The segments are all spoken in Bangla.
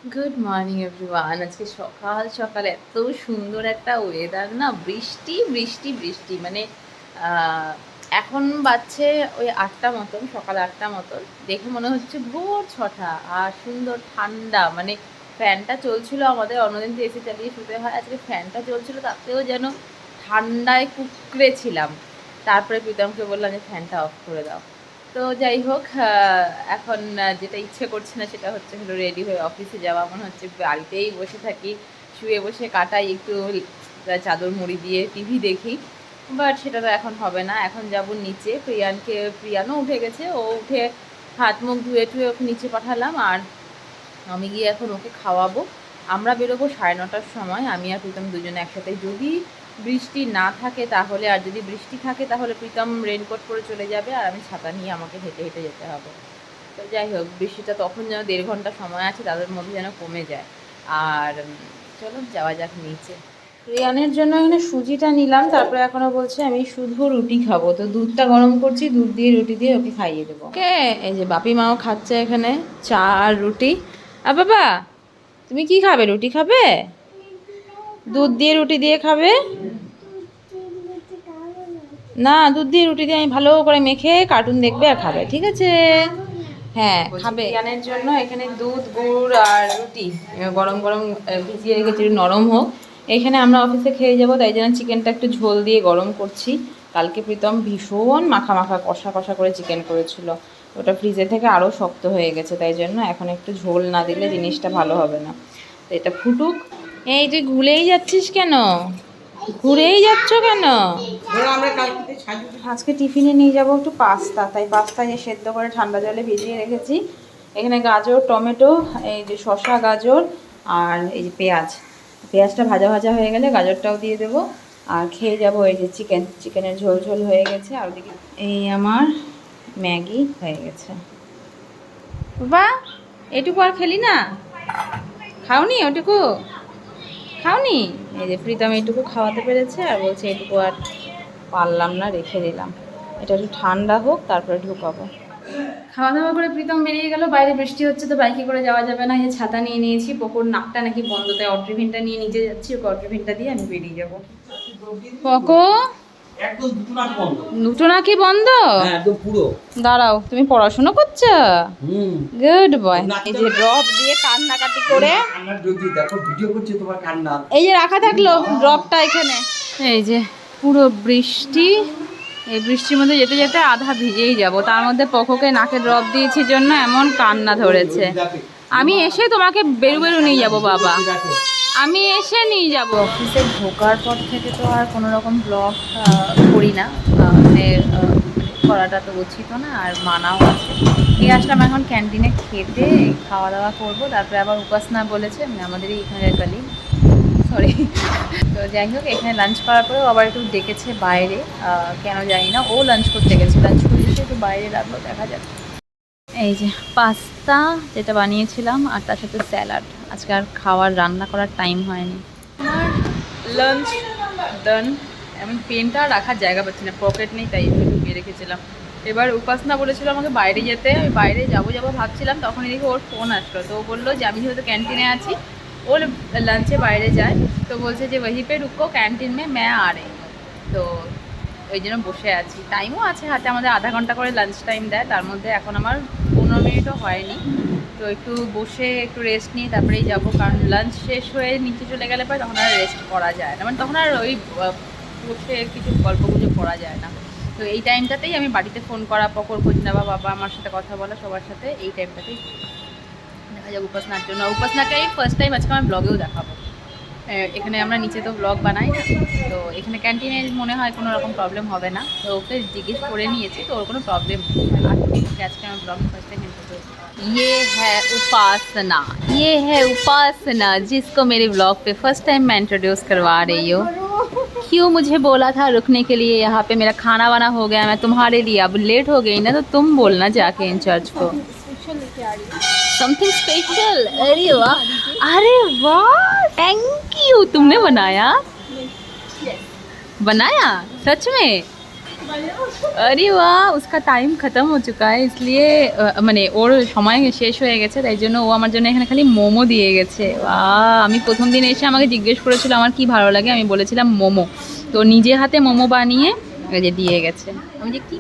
Good morning everyone. আজকে সকাল সকাল এত সুন্দর একটা ওয়েদার না, বৃষ্টি বৃষ্টি বৃষ্টি মানে আহ, এখন বাজছে ওই 8টা মতন, সকাল 8টা মতন। দেখে মনে হচ্ছে ভোর 6টা। আর সুন্দর ঠান্ডা, মানে ফ্যানটা চলছিল আমাদের, অন্যদিন তো এসি চালিয়ে শুতে হয়, আজকে ফ্যানটা চলছিল তাতেও যেন ঠান্ডায় কুকড়ে ছিলাম। তারপরে প্রীতমকে বললাম যে ফ্যানটা অফ করে দাও। তো যাই হোক, এখন যেটা ইচ্ছে করছে না সেটা হলো রেডি হয়ে অফিসে যাওয়া। মনে হচ্ছে বাড়িতেই বসে থাকি, শুয়ে বসে কাটাই একটু, চাদর মুড়ি দিয়ে টিভি দেখি। বাট সেটা তো এখন হবে না, এখন যাব নিচে। প্রিয়ানও উঠে গেছে, ও উঠে হাত মুখ ধুয়ে টুয়ে ওকে নিচে পাঠালাম। আর আমি গিয়ে এখন ওকে খাওয়াবো। আমরা বেরোবো 9:30টার সময়, আমি আর প্রীতম দুজনে একসাথে। যদি বৃষ্টি না থাকে তাহলে, আর যদি বৃষ্টি থাকে তাহলে প্রীতম রেনকোট পরে চলে যাবে আর আমি ছাতা নিয়ে আমাকে হেঁটে হেঁটে যেতে হবে। তো যাই হোক, বৃষ্টিটা তখন যেন 1.5 ঘন্টা সময় আছে, তাদের মধ্যে যেন কমে যায়। আর চলো যাওয়া যাক নিচে। রিয়ানের জন্য এখানে সুজিটা নিলাম, তারপরে এখনো বলছে আমি শুধু রুটি খাবো। তো দুধটা গরম করছি, দুধ দিয়ে রুটি দিয়ে ওকে খাইয়ে দেবো। ওকে, এই যে বাপি মাও খাচ্ছে এখানে চা আর রুটি। আর বাবা, তুমি কি খাবে? রুটি খাবে? দুধ দিয়ে রুটি দিয়ে খাবে? না, দুধ দিয়ে রুটি দিয়ে আমি ভালো করে মেখে কার্টুন দেখবে আর খাবে, ঠিক আছে? হ্যাঁ খাবে। রিয়ানের জন্য এখানে দুধ, গুড় আর রুটি গরম গরম ভিজিয়ে রেখেছি, একটু নরম হোক। এখানে আমরা অফিসে খেয়ে যাবো, তাই জন্য চিকেনটা একটু ঝোল দিয়ে গরম করছি। কালকে প্রীতম ভীষণ মাখা মাখা কষা কষা করে চিকেন করেছিল, ওটা ফ্রিজে থেকে আরও শক্ত হয়ে গেছে, তাই জন্য এখন একটু ঝোল না দিলে জিনিসটা ভালো হবে না। তো এটা ফুটুক। এই তুই ঘুরেই যাচ্ছিস কেন? ঘুরেই যাচ্ছ কেন? আজকে টিফিনে নিয়ে যাবো একটু পাস্তা, তাই পাস্তা যে সেদ্ধ করে ঠান্ডা জলে ভিজিয়ে রেখেছি। এখানে গাজর, টমেটো, এই যে শসা, গাজর আর এই যে পেঁয়াজ। পেঁয়াজটা ভাজা ভাজা হয়ে গেলে গাজরটাও দিয়ে দেবো। আর খেয়ে যাবো এই যে চিকেনের ঝোল ঝোল হয়ে গেছে। আর ওদিকে এই আমার ম্যাগি হয়ে গেছে। বাবা, এটুকু আর খেলি না? খাওনি ওটুকু? খাওনি? এই যে প্রীতম এইটুকু খাওয়াতে পেরেছে আর বলছে এটুকু আর পারলাম না, রেখে দিলাম। এটা একটু ঠান্ডা হোক তারপরে ঢুকাবো। খাওয়া দাওয়া করে প্রীতম বেরিয়ে গেল। বাইরে বৃষ্টি হচ্ছে তো বাইকে করে যাওয়া যাবে না, এই ছাতা নিয়ে নিয়েছি। পকোর নাকটা নাকি বন্ধ, তাই অট্রিভিনটা নিয়ে নিচে যাচ্ছি, ওকে অট্রিভিনটা দিয়ে আমি বেরিয়ে যাবো। পকো, দুটো নাকি বন্ধ? একদম পুরো। দাঁড়াও, তুমি পড়াশোনা করছো? Good boy. এই যে ড্রপ দিয়ে কান্নাকাটি করে, এই যে রাখা থাকলো ড্রপটা এখানে। এই যে পুরো বৃষ্টি, এই বৃষ্টির মধ্যে যেতে যেতে আধা ভিজেই যাব। তার মধ্যে পকোকে নাকে ড্রপ দিয়েছি জন্য এমন কান্না ধরেছে। আমি এসে তোমাকে বেরু বেরু নিয়ে যাব বাবা, আমি এসে নিয়ে যাব। অফিসে ঢোকার পর থেকে তো আর কোনো রকম ব্লগ করি না, মানে করাটা তো উচিত না, আর মানাও আছে। নিয়ে আসলাম এখন ক্যান্টিনে খেতে, খাওয়া দাওয়া করবো। তারপরে আবার উপাসনা বলেছে, মানে আমাদেরই এখানের কালি, সরি। তো যাই হোক, এখানে লাঞ্চ করার পরেও আবার একটু ডেকেছে বাইরে, কেন জানি না। ও লাঞ্চ করতে গেছে, লাঞ্চ করে এসে একটু বাইরে রাখলো, দেখা যাক। এই যে পাস্তা যেটা বানিয়েছিলাম আর তার সাথে স্যালাড। আজকে আর রান্না করার টাইম হয়নি। আমার লাঞ্চ ডান। আমি পেনটা রাখার জায়গা পাচ্ছি না, পকেট নেই, তাই একটু ঢুকিয়ে রেখেছিলাম। এবার উপাসনা বলেছিল আমাকে বাইরে যেতে, আমি বাইরে যাবো ভাবছিলাম, তখনই দেখি ওর ফোন আসলো। তো ও বললো যে আমি যেহেতু ক্যান্টিনে আছি, ওর লাঞ্চে বাইরে যায়, তো বলছে যে वहीं पे रुको कैंटीन में मैं आ रही हूँ। তো ওই জন্য বসে আছি, টাইমও আছে হাতে। আমাদের আধা ঘন্টা করে লাঞ্চ টাইম দেয়, তার মধ্যে এখন আমার 15 মিনিটও হয়নি। তো একটু বসে একটু রেস্ট নিয়ে তারপরেই যাবো, কারণ লাঞ্চ শেষ হয়ে নিচে চলে গেলে পরে তখন আর রেস্ট করা যায় না, মানে তখন আর ওই বসে কিছু গল্প গুজব করা যায় না। তো এই টাইমটাতেই আমি বাড়িতে ফোন করা, পকর খোঁজ নেওয়া, বাবা আমার সাথে কথা বলা, সবার সাথে এই টাইমটাতেই দেখা যাবে উপাসনার জন্য। উপাসনাকে এই ফার্স্ট টাইম আজকে আমার ব্লগেও দেখাবো। এখানে আমরা নিচে তো ব্লগ বানাই না, তো এখানে ক্যান্টিনে মনে হয় কোনো রকম প্রবলেম হবে না। তো ওকে জিজ্ঞেস করে নিয়েছি, তো ওর কোনো প্রবলেম নেই। আর আজকে আমার ব্লগ ফার্স্ট টাইম ইন্ট্রোডিউস। ये है उपासना, ये है उपासना जिसको मेरे ब्लॉग पे फर्स्ट टाइम मैं इंट्रोड्यूस करवा रही हूँ। क्यों मुझे बोला था रुकने के लिए? यहाँ पे मेरा खाना वाना हो गया, मैं तुम्हारे लिए अब लेट हो गई ना, तो तुम बोलना जाके इंचार्ज को समथिंग स्पेशल। अरे वाह, अरे वाह, थैंक यू। तुमने बनाया? बनाया सच में? अरे वाह उसका टाइम खत्म हो चुका है इसलिए মানে ওর সময় শেষ হয়ে গেছে তাই জন্য ও আমার জন্য এখানে খালি মোমো দিয়ে গেছে। আমি প্রথম দিন এসে আমাকে জিজ্ঞেস করেছিল আমার কি ভালো লাগে, আমি বলেছিলাম মোমো, তো নিজে হাতে মোমো বানিয়ে এই যে দিয়ে গেছে। আমি যে কি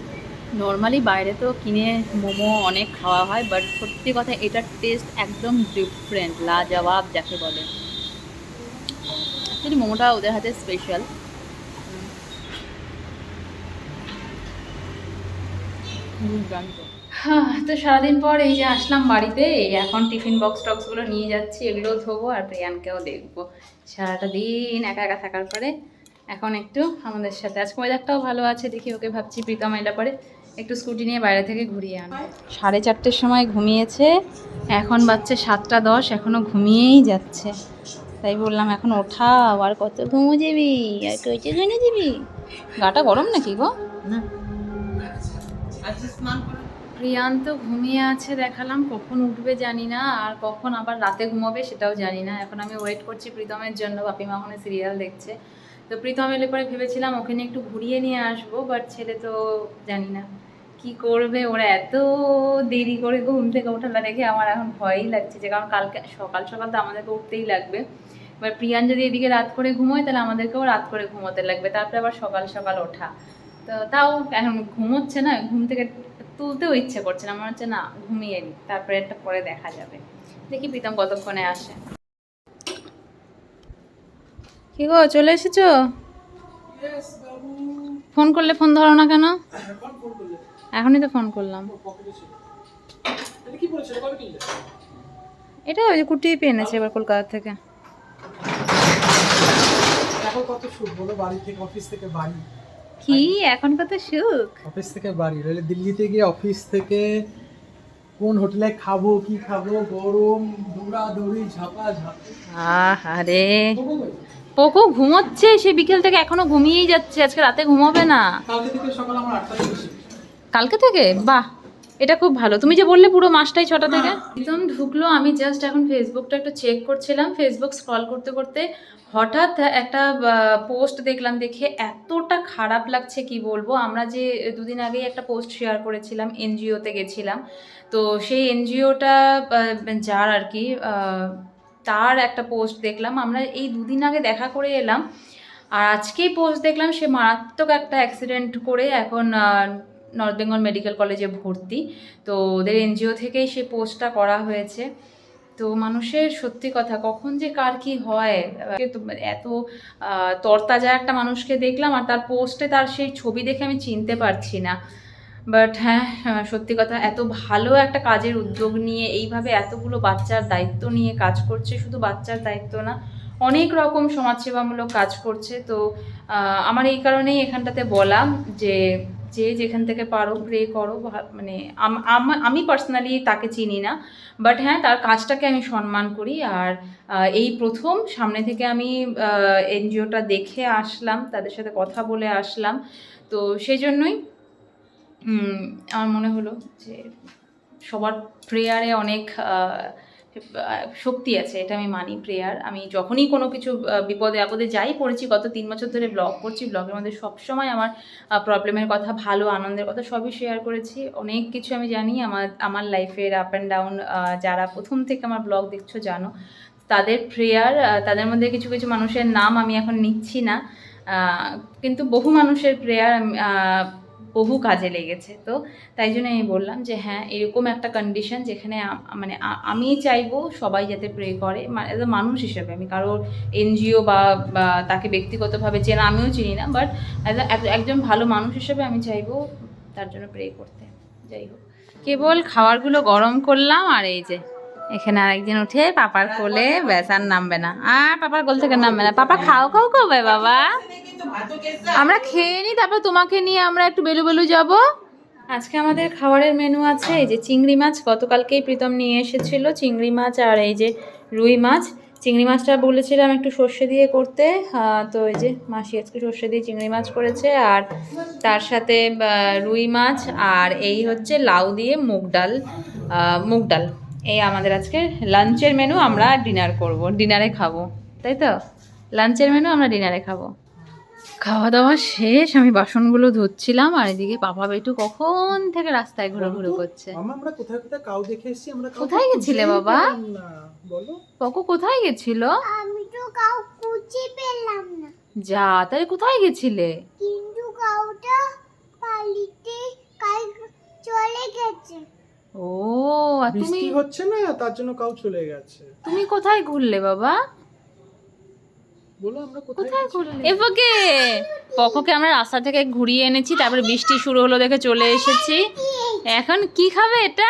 নর্মালি বাইরে তো কিনে মোমো অনেক খাওয়া হয়, বাট সত্যি কথা এটার টেস্ট একদম ডিফারেন্ট, লাজবাব যাকে বলে। অ্যাকচুয়ালি মোমোটা ওদের হাতে স্পেশাল। হ্যাঁ, তো সারাদিন পর এই যে আসলাম বাড়িতে, এখন টিফিন বক্স টক্সগুলো নিয়ে যাচ্ছি, এগুলোও ধোবো আর প্রিয়ানকেও দেখবো। সারাটা দিন একা একা থাকার পরে এখন একটু আমাদের সাথে, আজকে ওয়েদারটাও ভালো আছে, দেখি ওকে ভাবছি প্রীতম এলে পরে একটু স্কুটি নিয়ে বাইরে থেকে ঘুরিয়ে আনো। 4:30 সময় ঘুমিয়েছে, এখন বাচ্চা 7:10, এখনও ঘুমিয়েই যাচ্ছে। তাই বললাম এখন ওঠা, আর কত ঘুমো যাবি, আর কইতে ঘুমিয়ে যাবি, গাটা গরম নাকি গো? না প্রিয়ান তো ঘুমিয়ে আছে দেখালাম, কখন উঠবে জানি না, আর কখন আবার রাতে ঘুমাবে সেটাও জানি না। এখন আমি ওয়েট করছি প্রীতমের জন্য, বাপিমা ওখানে সিরিয়াল দেখছে। তো প্রীতম এলে পরে ভেবেছিলাম ওকে নিয়ে একটু ঘুরিয়ে নিয়ে আসবো, বাট ছেলে তো জানি না কি করবে, ওরা এত দেরি করে ঘুম থেকে ওঠাটা দেখে আমার এখন ভয়ই লাগছে, যে কারণ কালকে সকাল সকাল তো আমাদেরকে উঠতেই লাগবে। এবার প্রিয়ান যদি এদিকে রাত করে ঘুমোয় তাহলে আমাদেরকেও রাত করে ঘুমোতে লাগবে, তারপরে আবার সকাল সকাল ওঠা। তো তাও এখন ঘুমোচ্ছে না, ঘুম থেকে তুলতেও ইচ্ছে করছে না, মনে হচ্ছে না ঘুমিয়ে নি, তারপরে একটা পরে দেখা যাবে। দেখি প্রীতম কতক্ষণে আসে। কি গো চলে এসেছো? ফোন করলে ফোন ধরো না কেন? এখনই তো ফোন করলাম। এটা ওই যে কুটিয়ে পেয়ে এনেছে এবার কলকাতা থেকে। এখন কত সুখ বলো, বাড়ি থেকে অফিস থেকে বাড়ি। কি এখন কত সুখ, অফিস থেকে বাড়ি, নইলে দিল্লিতে গিয়ে অফিস থেকে কোন হোটেলে খাবো কি খাবো, গরম দৌড়াদৌড়ি ঝাপাঝাপি। আরে পোকো ঘুমোচ্ছে, সে বিকেল থেকে এখনো ঘুমিয়েই যাচ্ছে, আজকে রাতে ঘুমাবে না। কালকে থেকে সকাল আমার 8টা থেকে শিফট। কালকে থেকে? বাহ, এটা খুব ভালো। তুমি যে বললে পুরো মাসটাই 6টা থেকে। একদম ঢুকলো, আমি জাস্ট এখন ফেসবুকটা একটু চেক করছিলাম, ফেসবুক স্ক্রল করতে করতে হঠাৎ একটা পোস্ট দেখলাম, দেখে এতটা খারাপ লাগছে কি বলবো। আমরা যে দুদিন আগেই একটা পোস্ট শেয়ার করেছিলাম, এনজিওতে গেছিলাম, তো সেই এনজিওটা যার আর কি তার একটা পোস্ট দেখলাম, আমরা এই দুদিন আগে দেখা করে এলাম, আর আজকেই পোস্ট দেখলাম সে মারাত্মক একটা অ্যাক্সিডেন্ট করে এখন নর্থ বেঙ্গল মেডিকেল কলেজে ভর্তি। তো ওদের এনজিও থেকেই সে পোস্টটা করা হয়েছে। তো মানুষের সত্যি কথা কখন যে কার কি হয়, এত তরতাজা একটা মানুষকে দেখলাম, আর তার পোস্টে তার সেই ছবি দেখে আমি চিনতে পারছি না। বাট হ্যাঁ, সত্যি কথা এত ভালো একটা কাজের উদ্যোগ নিয়ে এইভাবে এতগুলো বাচ্চার দায়িত্ব নিয়ে কাজ করছে, শুধু বাচ্চার দায়িত্ব না, অনেক রকম সমাজসেবামূলক কাজ করছে। তো আমার এই কারণেই এখানটাতে বলা যে যে যেখান থেকে পারো প্রে করো, মানে আমি পার্সোনালি তাকে চিনি না, বাট হ্যাঁ তার কাজটাকে আমি সম্মান করি। আর এই প্রথম সামনে থেকে আমি এনজিওটা দেখে আসলাম, তাদের সাথে কথা বলে আসলাম, তো সেই জন্যই আমার মনে হলো যে সবার প্রেয়ারে অনেক শক্তি আছে, এটা আমি মানি। প্রেয়ার, আমি যখনই কোনো কিছু বিপদে আপদে যাই পড়েছি, গত 3 বছর ধরে ব্লগ করছি, ব্লগের মধ্যে সবসময় আমার প্রবলেমের কথা, ভালো আনন্দের কথা সবই শেয়ার করেছি। অনেক কিছু আমি জানি আমার লাইফের আপ অ্যান্ড ডাউন, যারা প্রথম থেকে আমার ব্লগ দেখছো জানো তাদের প্রেয়ার, তাদের মধ্যে কিছু কিছু মানুষের নাম আমি এখন নিচ্ছি না, কিন্তু বহু মানুষের প্রেয়ার বহু কাজে লেগেছে। তো তাই জন্য আমি বললাম যে হ্যাঁ এরকম একটা কন্ডিশন যেখানে মানে আমি চাইবো সবাই যাতে প্রে করে, এজ এ মানুষ হিসেবে, আমি কারোর এনজিও বা তাকে ব্যক্তিগতভাবে চেনা আমিও চিনি না, বাট একজন ভালো মানুষ হিসেবে আমি চাইবো তার জন্য প্রে করতে। যাই হোক, কেবল খাবারগুলো গরম করলাম, আর এই যে এখানে আরেকদিন উঠে পাপার কোলে, ব্যাস আর নামবে না, আর পাপার কোল থেকে নামবে না। পাপা খাও খাও কবে বাবা, আমরা খেয়ে নিই, তারপর তোমাকে নিয়ে আমরা একটু বেলু বেলু যাবো। আজকে আমাদের খাবারের মেনু আছে এই যে চিংড়ি মাছ, গতকালকেই প্রীতম নিয়ে এসেছিল চিংড়ি মাছ, আর এই যে রুই মাছ। চিংড়ি মাছটা বলেছিলাম একটু সর্ষে দিয়ে করতে, তো এই যে মাসি আজকে সর্ষে দিয়ে চিংড়ি মাছ করেছে, আর তার সাথে রুই মাছ, আর এই হচ্ছে লাউ দিয়ে মুগ ডাল। এই আমাদের আজকে লাঞ্চের মেনু, আমরা ডিনার করব, ডিনারে খাবো, তাই তো? লাঞ্চের মেনু আমরা ডিনারে খাবো। খাওয়া দাওয়া শেষ, আমি বাসনগুলো ধুচ্ছিলাম আর এদিকে পাপা বেটু কখন থেকে রাস্তায় ঘোরাঘুরি করছে। আমরা কোথায় কোথায় কাউ দেখে এসেছি, আমরা কাউকে কোথায় গেছিলে খুঁজেই বাবা? পেলাম না। বলো পকো কোথায় গেছিল? আমি তো কাউ খুঁজে পেলাম না, যা, তাহলে কোথায় গেছিলে? কিন্তু কাউটা পালিতে কাই চলে গেছে। ও, আর তুমি বৃষ্টি হচ্ছে না তার জন্য কাউ চলে গেছে। তুমি কোথায় ঘুরলে বাবা? বলো আমরা কোথায় কোথায় গেছি? ঘুরলে? এফকে পকোকে আমরা রাস্তা থেকে ঘুরিয়ে এনেছি, তারপরে বৃষ্টি শুরু হলো দেখে চলে এসেছি। এখন কি খাবে এটা?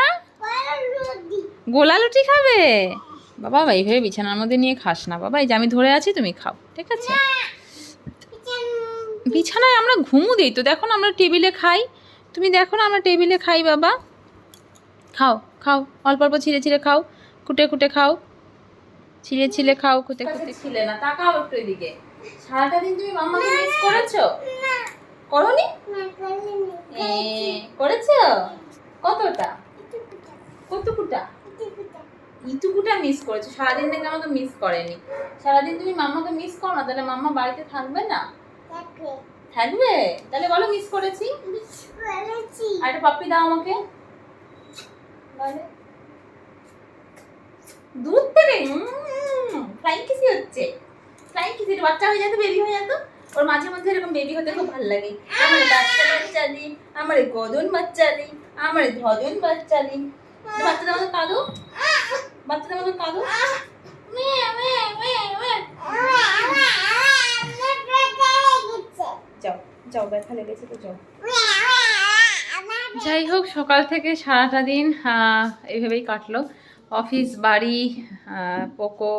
গোলা লুচি খাবে? বাবা এইভাবে বিছানার মধ্যে নিয়ে খাস না বাবা, এই যে আমি ধরে আছি তুমি খাও, ঠিক আছে? বিছানায় আমরা ঘুমু দিই তো, দেখো না আমরা টেবিলে খাই, তুমি দেখো না আমরা টেবিলে খাই বাবা। খাও খাও, অল্প অল্প ছিঁড়ে ছিঁড়ে খাও, কুটে কুটে খাও, ছিঁড়ে ছিঁড়ে খাও, কুটে কুটে। ছিলে না, তাকাও একটু এদিকে। সারাটা দিন তুমি মাম্মাকে মিস করেছো? করোনি? করেছো? কতটা? কতটুকুটা? ইটুকুটা মিস করেছো, সারাদিন থেকে আমাকে মিস করেনি। সারাদিন তুমি মাম্মাকে মিস করো না, তাহলে মাম্মা বাড়িতে থাকবে না? থাকবে। তাহলে বলো মিস করেছি। আর একটা পাপ্পি দাও আমাকে। বলে দূর থেকে ফ্লাইং কিসি হচ্ছে, ফ্লাইং কিসি। বাচ্চা হয়ে যেত, বেবি হয়ে যেত, ওর মাঝে মধ্যে এরকম বেবি হতে খুব ভালো লাগে। আমার বাচ্চা বাচ্চা দি, আমার গদন বাচ্চা দি, আমার ধদন বাচ্চা দি। বাচ্চাদের মতো কাঁদো, বাচ্চাদের মতো কাঁদো। যাও যাও, ব্যথা লেগেছে তো যাও। যাই হোক, সকাল থেকে সারাটা দিন এইভাবেই কাটলো, অফিস বাড়ি পোকো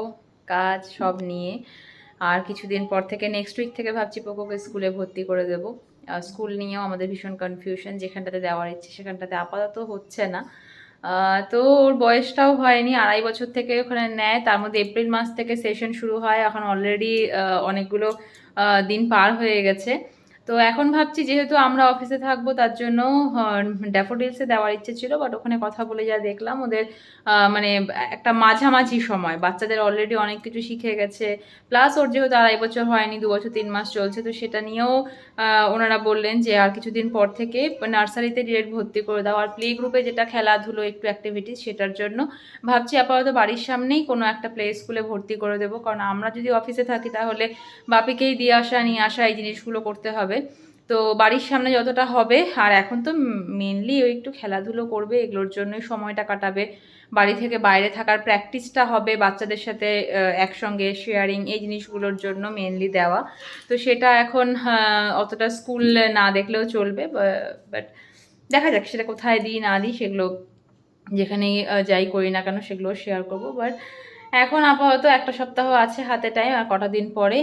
কাজ সব নিয়ে। আর কিছুদিন পর থেকে নেক্সট উইক থেকে ভাবছি পোকোকে স্কুলে ভর্তি করে দেবো। স্কুল নিয়েও আমাদের ভীষণ কনফিউশন, যেখানটাতে দেওয়ার ইচ্ছে সেখানটাতে আপাতত হচ্ছে না। তো ওর বয়সটাও হয়নি, 2.5 বছর থেকে ওখানে নেয়, তার মধ্যে এপ্রিল মাস থেকে সেশন শুরু হয়, এখন অলরেডি অনেকগুলো দিন পার হয়ে গেছে। তো এখন ভাবছি যেহেতু আমরা অফিসে থাকবো তার জন্য ড্যাফোডিলসে দেওয়ার ইচ্ছে ছিল, বাট ওখানে কথা বলে যা দেখলাম ওদের মানে একটা মাঝামাঝি সময়, বাচ্চাদের অলরেডি অনেক কিছু শিখে গেছে, প্লাস ওর যেহেতু 2.5 বছর হয়নি, 2 বছর 3 মাস চলছে, তো সেটা নিয়েও ওনারা বললেন যে আর কিছুদিন পর থেকে নার্সারিতে ডিরেক্ট ভর্তি করে দাও, আর প্লে গ্রুপে যেটা খেলাধুলো একটু অ্যাক্টিভিটিস সেটার জন্য ভাবছি আপাতত বাড়ির সামনেই কোনো একটা প্লে স্কুলে ভর্তি করে দেবো, কারণ আমরা যদি অফিসে থাকি তাহলে বাপিকেই দিয়ে আসা নিয়ে আসা এই জিনিসগুলো করতে হবে। তো বাড়ির সামনে যতটা হবে, আর এখন তো মেনলি ওই একটু খেলাধুলো করবে, এগুলোর জন্যই সময়টা কাটাবে, বাড়ি থেকে বাইরে থাকার প্র্যাকটিসটা হবে, বাচ্চাদের সাথে একসঙ্গে শেয়ারিং, এই জিনিসগুলোর জন্য মেনলি দেওয়া। তো সেটা এখন অতটা স্কুল না দেখলেও চলবে, বাট দেখা যাক সেটা কোথায় দিই না দিই, সেগুলো যেখানেই যাই করি না কেন সেগুলো শেয়ার করবো। বাট এখন আপাতত একটা সপ্তাহ আছে হাতে টাইম, আর কটা দিন পরে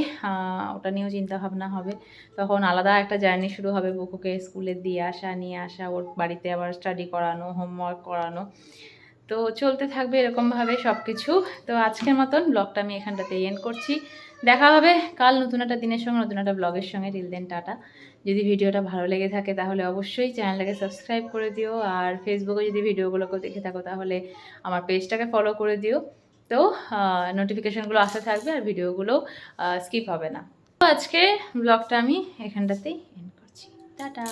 ওটা নিয়েও চিন্তা ভাবনা হবে, তখন আলাদা একটা জার্নি শুরু হবে, বুকুকে স্কুলে দিয়ে আসা নিয়ে আসা, ওর বাড়িতে আবার স্টাডি করানো, হোমওয়ার্ক করানো, তো চলতে থাকবে এরকমভাবে সব কিছু। তো আজকের মতন ব্লগটা আমি এখানটাতে এন্ড করছি, দেখা হবে কাল নতুন একটা দিনের সঙ্গে, নতুন একটা ব্লগের সঙ্গে। Till then tata. যদি ভিডিওটা ভালো লেগে থাকে তাহলে অবশ্যই চ্যানেলটাকে সাবস্ক্রাইব করে দিও, আর ফেসবুকে যদি ভিডিওগুলোকে দেখে থাকো তাহলে আমার পেজটাকে ফলো করে দিও, তো নোটিফিকেশনগুলো আসতে থাকবে আর ভিডিওগুলো স্কিপ হবে না। তো আজকে ব্লগটা আমি এখানটাতেই এন্ড করছি, টাটা।